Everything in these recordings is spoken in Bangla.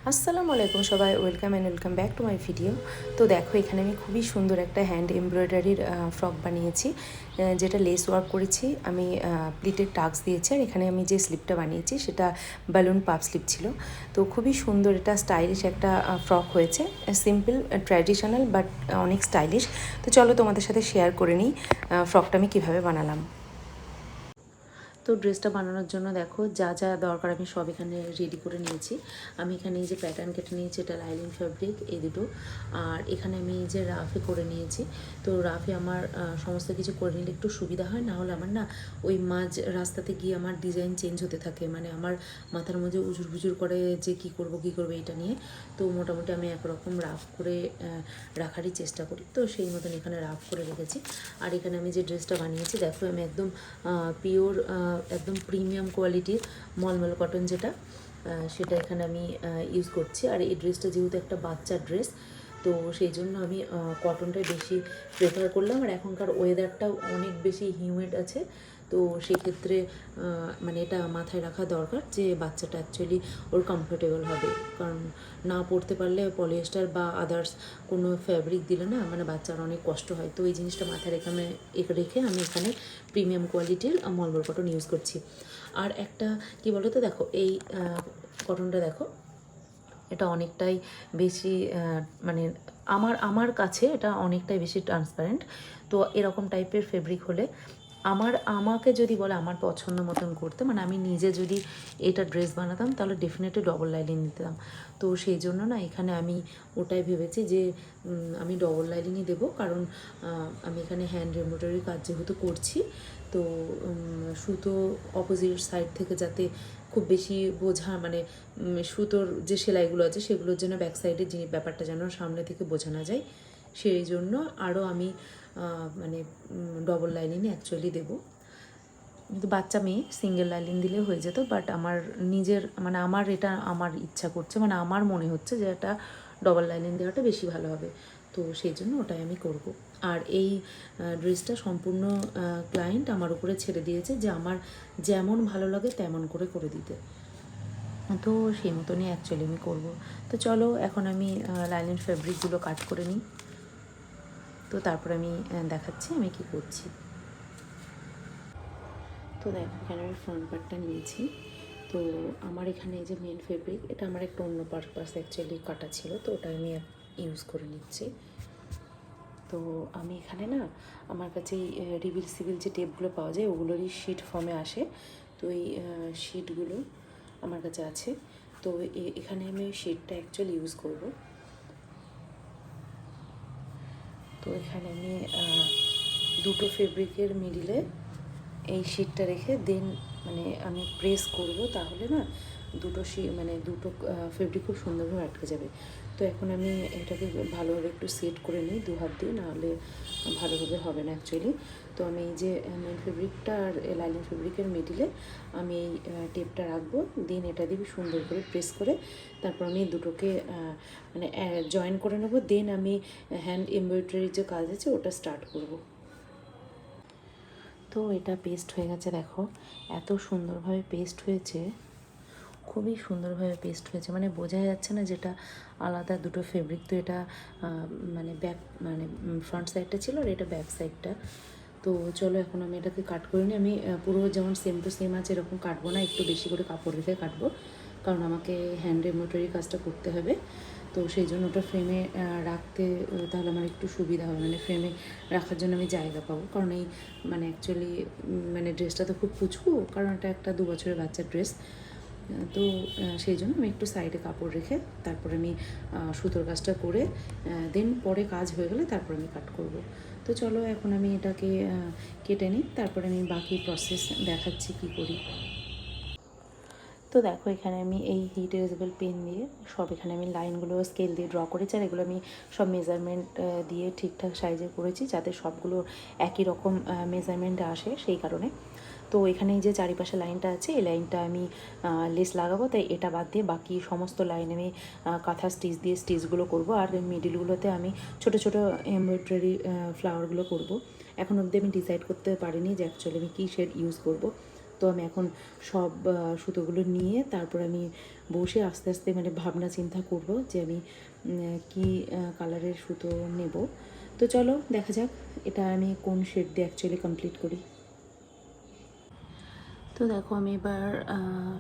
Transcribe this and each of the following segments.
আসসালামু আলাইকুম সবাই, welcome and welcome back to my video. তো দেখো, এখানে আমি খুবই সুন্দর একটা হ্যান্ড এমব্রয়ডারির ফ্রক বানিয়েছি, যেটা লেস ওয়ার্ক করেছি আমি, প্লিটের টাক্স দিয়েছি। আর এখানে আমি যে স্লিপটা বানিয়েছি সেটা বালুন পাপ স্লিপ ছিল। তো খুবই সুন্দর, এটা স্টাইলিশ একটা ফ্রক হয়েছে, সিম্পল ট্র্যাডিশনাল বাট অনেক স্টাইলিশ। তো চলো তোমাদের সাথে শেয়ার করে নিই ফ্রকটা আমি কীভাবে বানালাম। তো ড্রেসটা বানানোর জন্য দেখো যা যা দরকার আমি সব এখানে রেডি করে নিয়েছি। আমি এখানে এই যে প্যাটার্ন কেটে নিয়েছি, এটা লাইলিন ফ্যাব্রিক এই দুটো। আর এখানে আমি এই যে রাফে করে নিয়েছি। তো রাফে আমার সমস্ত কিছু করে নিলে একটু সুবিধা হয়, না হলে আমার না ওই মাঝ রাস্তাতে গিয়ে আমার ডিজাইন চেঞ্জ হতে থাকে, মানে আমার মাথার মধ্যে উজুর বুজুর করে যে কী করব এটা নিয়ে। তো মোটামুটি আমি একরকম রাফ করে রাখারই চেষ্টা করি, তো সেই মতন এখানে রাফ করে রেখেছি। আর এখানে আমি যে ড্রেসটা বানিয়েছি দেখো, আমি একদম পিওর একদম প্রিমিয়াম কোয়ালিটির মলমল কটন যেটা, সেটা এখানে আমি ইউজ করছি। আর এই ড্রেসটা যেহেতু একটা বাচ্চার ড্রেস, তো সেই জন্য আমি কটনটাই বেশি প্রেফার করলাম। আর এখনকার ওয়েদারটাও অনেক বেশি হিউমিড আছে, তো সেক্ষেত্রে মানে এটা মাথায় রাখা দরকার যে বাচ্চাটা অ্যাকচুয়ালি ওর কমফোর্টেবল হবে, কারণ না পরতে পারলে পলিয়েস্টার বা আদার্স কোনো ফ্যাব্রিক দিলে না মানে বাচ্চার অনেক কষ্ট হয়। তো এই জিনিসটা মাথায় রেখে আমি এখানে প্রিমিয়াম কোয়ালিটির মলমল কটন ইউজ করছি। আর একটা কি বলো তো, দেখো এই কটনটা দেখো, এটা অনেকটাই বেশি মানে আমার কাছে এটা অনেকটাই বেশি ট্রান্সপারেন্ট। তো এরকম টাইপের ফেব্রিক হলে আমাকে যদি বলে আমার পছন্দ মতন করতে, মানে আমি নিজে যদি এটা ড্রেস বানাতাম তাহলে ডেফিনেটলি ডবল লাইনিং নিতাম। তো সেই জন্য না এখানে আমি ওটাই ভেবেছি যে আমি ডবল লাইনিংই দেবো, কারণ আমি এখানে হ্যান্ড এমব্রয়ডারি কাজ যেহেতু করছি, তো সুতো অপোজিট সাইড থেকে যাতে খুব বেশি বোঝা, মানে সুতোর যে সেলাইগুলো আছে সেগুলোর জন্য ব্যাক সাইডের ব্যাপারটা যেন সামনে থেকে বোঝা না যায়, সেই জন্য আরও আমি মানে ডবল লাইনিংই অ্যাকচুয়ালি দেবো। কিন্তু বাচ্চা মেয়ে সিঙ্গেল লাইনিং দিলেও হয়ে যেত, বাট আমার নিজের মানে আমার ইচ্ছা করছে, মানে আমার মনে হচ্ছে যে এটা ডবল লাইনিং দেওয়াটা বেশি ভালো হবে, তো সেই জন্য ওটাই আমি করব। আর এই ড্রেসটা সম্পূর্ণ ক্লায়েন্ট আমার উপরে ছেড়ে দিয়েছে যে আমার যেমন ভালো লাগে তেমন করে দিতে, তো সেই মতনই অ্যাকচুয়ালি আমি করব। তো চলো এখন আমি লাইনিং ফ্যাব্রিকগুলো কাট করে নিই, তো তারপর আমি দেখাচ্ছি আমি কি করছি। তো দেখো, এখানে আমি ফ্রন্ট পার্টটা নিয়েছি। তো আমার এখানে এই যে মেন ফেব্রিক, এটা আমার একটা অন্য পারপাস অ্যাকচুয়ালি কাটা ছিল, তো ওটা আমি ইউজ করে নিচ্ছি। তো আমি এখানে না, আমার কাছে এই রিভিল সিভিল যে টেপগুলো পাওয়া যায় ওগুলোরই শিট ফর্মে আসে, তো এই শিটগুলো আমার কাছে আছে। তো এখানে আমি শিটটা অ্যাকচুয়ালি ইউজ করব। তো এখানে আমি দুটো ফেব্রিকের মিডিলে এই শিটটা রেখে দেন মানে আমি প্রেস করব, তাহলে না দুটো ফেব্রিক খুব সুন্দরভাবে আটকে যাবে। তো এখন আমি এটাকে ভালোভাবে একটু সেট করে নিই দু হাত দিয়ে, নাহলে ভালোভাবে হবে না অ্যাকচুয়ালি। তো আমি এই যে মেন ফেব্রিকটা আর লাইনিং ফেব্রিকের মিডিলে আমি এই টেপটা রাখবো, দেন এটা দিয়ে সুন্দর করে প্রেস করে তারপর আমি দুটোকে মানে জয়েন করে নেবো, দেন আমি হ্যান্ড এমব্রয়ডারির যে কাজ আছে ওটা স্টার্ট করব। তো এটা পেস্ট হয়ে গেছে, দেখো এত সুন্দরভাবে পেস্ট হয়েছে, খুবই সুন্দরভাবে পেস্ট হয়েছে, মানে বোঝা যাচ্ছে না যেটা আলাদা দুটো ফেব্রিক। তো এটা মানে ফ্রন্ট সাইডটা ছিল আর এটা ব্যাক সাইডটা। তো চলো এখন আমি এটাকে কাট করে নিই। আমি পুরো যেমন সেম টু সেম আছে এরকম কাটবো না, একটু বেশি করে কাপড় রেখে কাটবো, কারণ আমাকে হ্যান্ড এমব্রয়ডারি কাজটা করতে হবে। তো সেই জন্য ওটা ফ্রেমে রাখতে তাহলে আমার একটু সুবিধা হবে, মানে ফ্রেমে রাখার জন্য আমি জায়গা পাবো, কারণ এই মানে অ্যাকচুয়ালি মানে ড্রেসটা তো খুব কুচকু, কারণ এটা একটা 2 বছরের বাচ্চার ড্রেস। তো সেই জন্য আমি একটু সাইডে কাপড় রেখে তারপরে আমি সুতোর কাজটা করে দেন পরে কাজ হয়ে গেলে তারপর আমি কাট করব। তো চলো এখন আমি এটাকে কেটে নিই, তারপরে আমি বাকি প্রসেস দেখাচ্ছি কী করি। তো দেখো, এখানে আমি এই হিট ইরেজেবল পেন দিয়ে সব এখানে আমি লাইনগুলো স্কেল দিয়ে ড্র করেছি, আর এগুলো আমি সব মেজারমেন্ট দিয়ে ঠিকঠাক সাইজে করেছি যাতে সবগুলো একই রকম মেজারমেন্টে আসে, সেই কারণে। তো এখানে যে চারিপাশে লাইনটা আছে এই লাইনটা আমি লেস লাগাবো, তাই এটা বাদ দিয়ে বাকি সমস্ত লাইন আমি কাঁথা স্টিচ দিয়ে স্টিচগুলো করব, আর মিডিলগুলোতে আমি ছোট ছোট এমব্রয়ডারি ফ্লাওয়ারগুলো করব। এখন অবধি আমি ডিসাইড করতে পারিনি যে অ্যাকচুয়ালি আমি কী শেড ইউজ করব। তো আমি এখন সব সুতোগুলো নিয়ে তারপর আমি বসে আস্তে আস্তে মানে ভাবনা চিন্তা করব যে আমি কি কালারের সুতো নেব। তো চলো দেখা যাক এটা আমি কোন শেড দিয়ে অ্যাকচুয়ালি কমপ্লিট করি। তো দেখো আমি এবার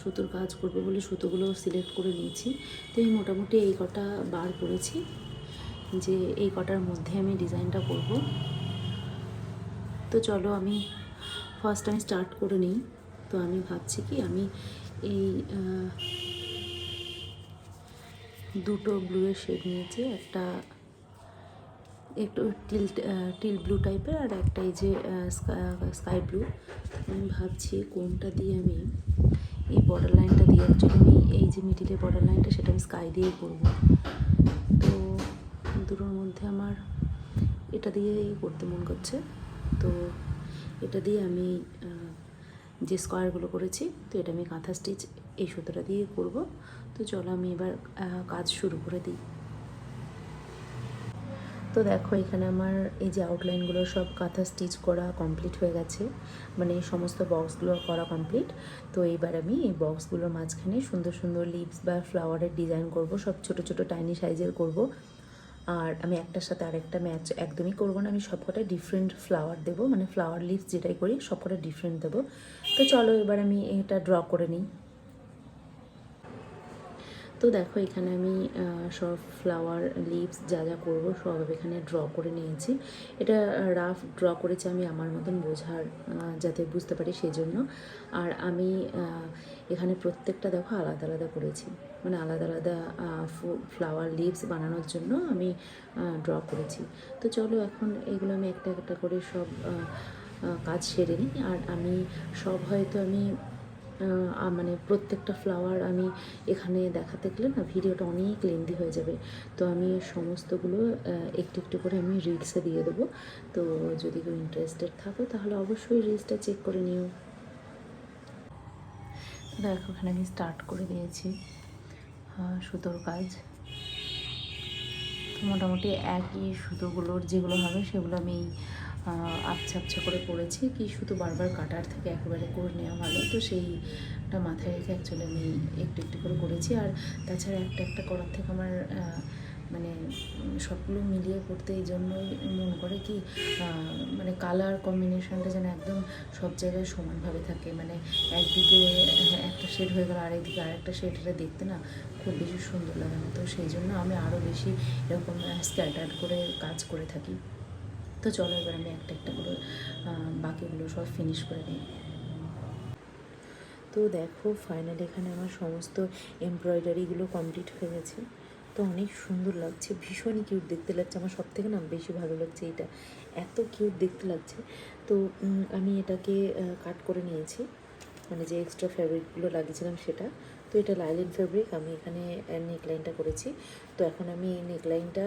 সুতোর কাজ করবো বলে সুতোগুলো সিলেক্ট করে নিয়েছি। তো এই মোটামুটি এই কটা বার করেছি যে এই কটার মধ্যে আমি ডিজাইনটা করব। তো চলো আমি ফার্স্ট আমি স্টার্ট করে নিই। তো আমি ভাবছি কি আমি এই দুটো ব্লুয়ের শেড নিয়েছি, একটা একটু টিল ব্লু টাইপের আর একটা এই যে স্কাই ব্লু। আমি ভাবছি কোনটা দিয়ে আমি এই বর্ডার লাইনটা দিয়ে অ্যাকচুয়ালি আমি এই যে মিডিলের বর্ডার লাইনটা সেটা আমি স্কাই দিয়েই করবো। তো দুটোর মধ্যে আমার এটা দিয়েই করতে মন করছে। তো এটা দিয়ে আমি যে স্কোয়ারগুলো করেছি তো এটা আমি কাঁথা স্টিচ এই সুতোটা দিয়ে করব। তো চলো আমি এবার কাজ শুরু করে দিই। তো দেখো এখানে আমার এই যে আউটলাইনগুলো সব কাঁথা স্টিচ করা কমপ্লিট হয়ে গেছে, মানে সমস্ত বক্সগুলো করা কমপ্লিট। তো এইবার আমি এই বক্সগুলোর মাঝখানে সুন্দর সুন্দর লিভস বা ফ্লাওয়ারের ডিজাইন করব, সব ছোট ছোট টাইনি সাইজের করব। আর আমি একটার সাথে আরেকটা ম্যাচ একদমই করব না, আমি সবকটা ডিফারেন্ট ফ্লাওয়ার দেবো, মানে ফ্লাওয়ার লিভস যেটাই করি সবকটা ডিফারেন্ট দেবো। তো চলো এবার আমি এটা ড্র করে নিই। তো দেখো এখানে আমি সব ফ্লাওয়ার লিভস যা যা করব সব এখানে ড্র করে নিয়েছি। এটা রাফ ড্র করেছি আমি আমার মতন বোঝার যাতে বুঝতে পারি সেই জন্য। আর আমি এখানে প্রত্যেকটা দেখো আলাদা আলাদা করেছি, মানে আলাদা আলাদা ফ্লাওয়ার লিভস বানানোর জন্য আমি ড্র করেছি। তো চলো এখন এগুলো আমি একটা একটা করে সব কাজ সেরে নিই। আর আমি সব হয়তো আমি মানে প্রত্যেকটা ফ্লাওয়ার আমি এখানে দেখাতে গেলে না ভিডিওটা অনেক লেন্দি হয়ে যাবে। তো আমি সমস্তগুলো একটু একটু করে আমি রিলসে দিয়ে দেবো। তো যদি কেউ ইন্টারেস্টেড থাকো তাহলে অবশ্যই রিলসটা চেক করে নিও। দেখো এখানে আমি স্টার্ট করে দিয়েছি সুতোর কাজ। তো মোটামুটি একই সুতোগুলোর যেগুলো হবে সেগুলো আমি আবছা আবছা করে করেছি। কি সুতো বারবার কাটার থেকে একেবারে করে নেওয়া ভালো, তো সেইটা মাথায় রেখে অ্যাকচুয়ালি আমি একটু একটু করে করেছি। আর তাছাড়া একটা একটা করার থেকে আমার মানে সবগুলো মিলিয়ে করতে এই জন্যই মন করে কি মানে কালার কম্বিনেশনটা যেন একদম সব জায়গায় সমানভাবে থাকে, মানে একদিকে একটা শেড হয়ে গেল আর একদিকে আরেকটা শেড, এটা দেখতে না খুব বেশি সুন্দর লাগে না। তো সেই জন্য আমি আরও বেশি এরকম স্ক্যাটার্ড করে কাজ করে থাকি। তো চলো এবার আমি একটা একটা করে বাকিগুলো সব ফিনিশ করে নিই। তো দেখো ফাইনালি এখানে আমার সমস্ত এমব্রয়ডারিগুলো কমপ্লিট হয়ে গেছে। তো অনেক সুন্দর লাগছে, ভীষণই কিউট দেখতে লাগছে। আমার সব থেকে না বেশি ভালো লাগছে এটা, এত কিউট দেখতে লাগছে। তো আমি এটাকে কাট করে নিয়েছি, মানে যে এক্সট্রা ফ্যাব্রিকগুলো লাগিয়েছিলাম সেটা। তো এটা লাইলিন ফ্যাব্রিক, আমি এখানে নেকলাইনটা করেছি। তো এখন আমি নেকলাইনটা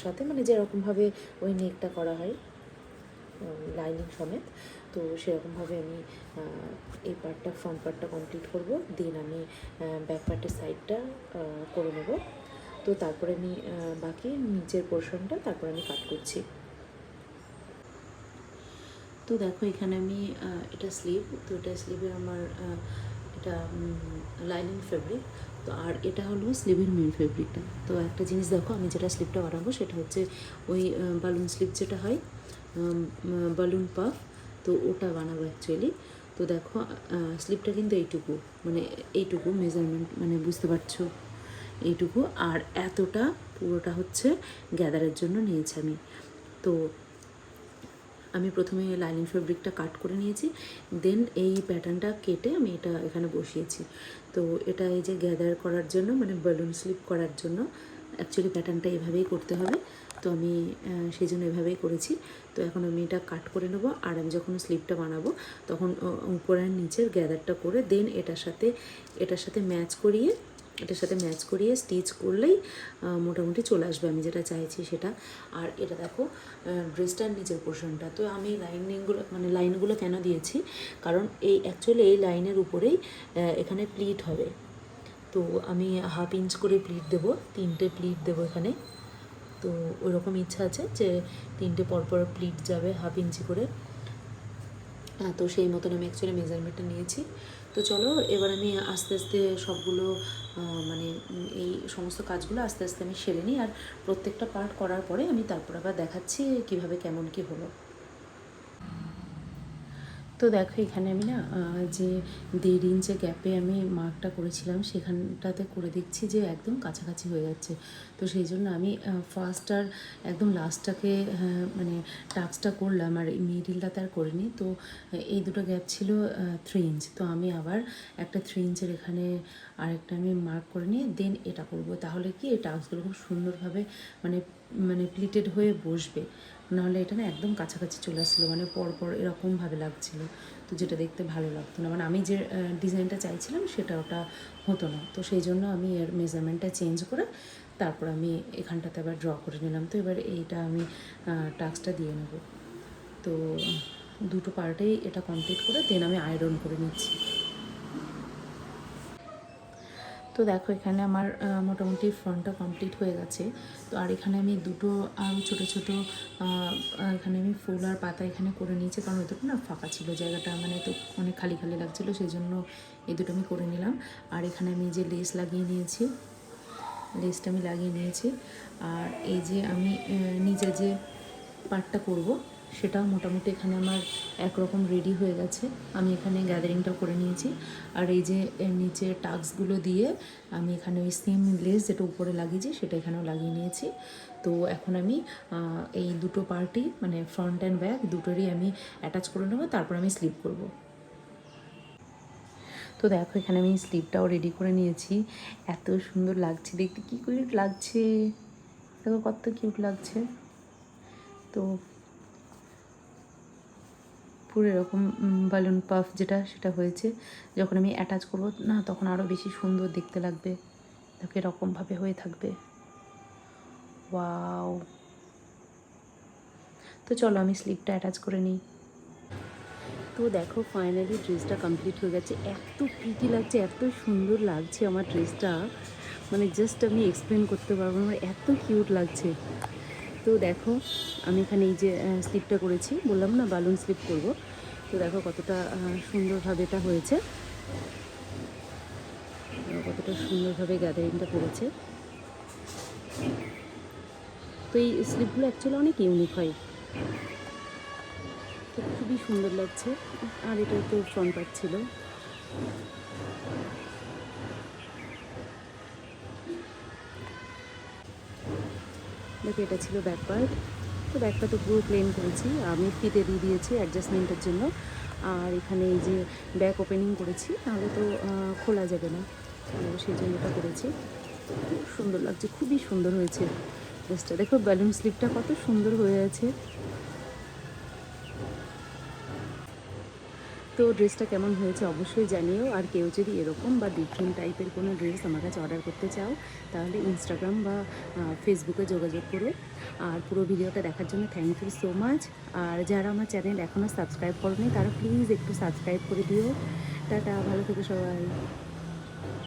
সাথে মানে যেরকমভাবে ওই নেকটা করা হয় লাইনিং সমেত, তো সেরকমভাবে আমি এই পার্টটা ফ্রন্ট পার্টটা কমপ্লিট করব। দেন আমি ব্যাক পার্টের সাইডটা করে নেব। তো তারপরে আমি বাকি নিচের পোর্শনটা তারপরে আমি কাট করছি। তো দেখো এখানে আমি এটা স্লিভ, তো এটা স্লিভে আমার এটা লাইনিং ফেব্রিক। তো আর এটা হলো স্লিভের মেন ফেব্রিকটা। তো একটা জিনিস দেখো, আমি যেটা স্লিভটা বানাবো সেটা হচ্ছে ওই বালুন স্লিভ যেটা হয়, বালুন পাফ, তো ওটা বানাবো অ্যাকচুয়ালি। তো দেখো স্লিভটা কিন্তু এইটুকু, মানে এইটুকু মেজারমেন্ট, মানে বুঝতে পারছো এইটুকু। আর এতটা পুরোটা হচ্ছে গ্যাদারের জন্য নিয়েছি আমি। তো আমি প্রথমে লাইনিং ফেব্রিকটা কাট করে নিয়েছি, দেন এই প্যাটার্নটা কেটে আমি এটা এখানে বসিয়েছি। তো এটা এই যে গ্যাদার করার জন্য, মানে বালুন স্লিপ করার জন্য অ্যাকচুয়ালি প্যাটার্নটা এভাবেই করতে হবে। তো আমি সেই জন্য এভাবেই করেছি। তো এখন আমি এটা কাট করে নেবো, আর আমি যখন স্লিপটা বানাবো তখন উপরের নিচের গ্যাদারটা করে দেন এটার সাথে ম্যাচ করিয়ে স্টিচ করলেই মোটামুটি চলে আসবে আমি যেটা চাইছি সেটা। আর এটা দেখো ড্রেসটার নিচের পোর্শনটা, তো আমি লাইনগুলো কেন দিয়েছি, কারণ এই অ্যাকচুয়ালি এই লাইনের উপরেই এখানে প্লিট হবে। তো আমি 1/2 ইঞ্চ করে প্লিট দেবো, 3টে প্লিট দেবো এখানে। তো ওইরকম ইচ্ছা আছে যে 3টে পরপর প্লিট যাবে 1/2 ইঞ্চি করে। তো সেই মতন আমি অ্যাকচুয়ালি মেজারমেন্টটা নিয়েছি। তো চলো এবার আমি আস্তে আস্তে সবগুলো মানে এই সমস্ত কাজগুলো আস্তে আস্তে আমি সেরে নিই, আর প্রত্যেকটা পার্ট করার পরে আমি তারপর আবার দেখাচ্ছি কীভাবে কেমন কী হলো। তো দেখো এখানে আমি না যে 1.5 ইঞ্চের গ্যাপে আমি মার্কটা করেছিলাম সেখানটাতে করে দেখছি যে একদম কাছাকাছি হয়ে যাচ্ছে। তো সেই জন্য আমি ফার্স্ট আর একদম লাস্টটাকে মানে টাক্সটা করলাম, আর মিডিলটাতে আর করিনি। তো এই দুটো গ্যাপ ছিল 3 ইঞ্চ। তো আমি আবার একটা 3 ইঞ্চের এখানে আরেকটা আমি মার্ক করে নিয়ে দেন এটা করব। তাহলে কি এই টাক্সগুলো খুব সুন্দরভাবে মানে মানে প্লিটেড হয়ে বসবে। নাহলে এটা না একদম কাছাকাছি চলে আসছিলো, মানে পরপর এরকমভাবে লাগছিলো, তো যেটা দেখতে ভালো লাগতো না। মানে আমি যে ডিজাইনটা চাইছিলাম সেটা ওটা হতো না। তো সেই জন্য আমি এর মেজারমেন্টটা চেঞ্জ করে তারপর আমি এখানটাতে আবার ড্র করে নিলাম। তো এবার এইটা আমি টাক্সটা দিয়ে নেব। তো দুটো পার্টেই এটা কমপ্লিট করে দেন আমি আয়রন করে নিচ্ছি। তো দেখো এখানে আমার মোটামুটি ফ্রন্টটা কমপ্লিট হয়ে গেছে। তো আর এখানে আমি দুটো ছোটো ছোটো এখানে আমি ফুল আর পাতা এখানে করে নিয়েছি, কারণ ওইটুকু না ফাঁকা ছিল জায়গাটা, মানে তো অনেক খালি খালি লাগছিলো, সেই জন্য এই দুটো আমি করে নিলাম। আর এখানে আমি যে লেসটা আমি লাগিয়ে নিয়েছি। আর এই যে আমি নিজে যে পার্টটা করব সেটাও মোটামুটি এখানে আমার একরকম রেডি হয়ে গেছে। আমি এখানে গ্যাদারিংটাও করে নিয়েছি। আর এই যে নিচে টাক্সগুলো দিয়ে আমি এখানে ওই সেম লেস যেটা উপরে লাগিয়েছি সেটা এখানেও লাগিয়ে নিয়েছি। তো এখন আমি এই দুটো পার্টই মানে ফ্রন্ট অ্যান্ড ব্যাক দুটোরই আমি অ্যাটাচ করে নেবো, তারপর আমি স্লিপ করব। তো দেখো এখানে আমি স্লিপটাও রেডি করে নিয়েছি। এত সুন্দর লাগছে দেখতে, কী কিউট লাগছে, দেখো কত কিউট লাগছে। তো পুরো এরকম বালুন পাফ সেটা হয়েছে। যখন আমি অ্যাটাচ করবো না তখন আরও বেশি সুন্দর দেখতে লাগবে। দেখো এরকমভাবে হয়ে থাকবে। ওয়াও! তো চলো আমি স্লিপটা অ্যাটাচ করে নিই। তো দেখো ফাইনালি ড্রেসটা কমপ্লিট হয়ে গেছে। এত প্রিটি লাগছে, এত সুন্দর লাগছে আমার ড্রেসটা, মানে জাস্ট আমি এক্সপ্লেন করতে পারবো না, আমার এত কিউট লাগছে। তো দেখো আমি এখানে এই যে স্লিপটা করেছি, বললাম না বালুন স্লিপ করব। তো দেখো কতটা সুন্দরভাবে এটা হয়েছে, কতটা সুন্দরভাবে গ্যাদারিংটা করেছে। তো এই স্লিপগুলো অ্যাকচুয়ালি অনেক ইউনিক হয়, তো খুবই সুন্দর লাগছে। আর এটা তো ফ্রন্ট পার্ট ছিল। দেখো এটা ছিল ব্যাক পার্ট। তো ব্যাকটা তো পুরো প্লেন করেছি, আমি ফিতে দিয়ে দিয়েছি অ্যাডজাস্টমেন্টের জন্য। আর এখানে এই যে ব্যাক ওপেনিং করেছি, তাহলে তো খোলা যাবে না, সেই জন্য এটা করেছি। খুব সুন্দর লাগছে, খুবই সুন্দর হয়েছে ড্রেসটা। দেখো ব্যালুন স্লিপটা কত সুন্দর হয়ে আছে। তো ড্রেসটা কেমন হয়েছে অবশ্যই জানিও। আর কেউ যদি এরকম বা ডিফারেন্ট টাইপের কোনো ড্রেস আমার কাছে অর্ডার করতে চাও তাহলে ইনস্টাগ্রাম বা ফেসবুকে যোগাযোগ করো। আর পুরো ভিডিওটা দেখার জন্য থ্যাংক ইউ সো মাচ। আর যারা আমার চ্যানেল এখনও সাবস্ক্রাইব করোনি তারা প্লিজ একটু সাবস্ক্রাইব করে দিও। টাটা, ভালো থেকো সবাই।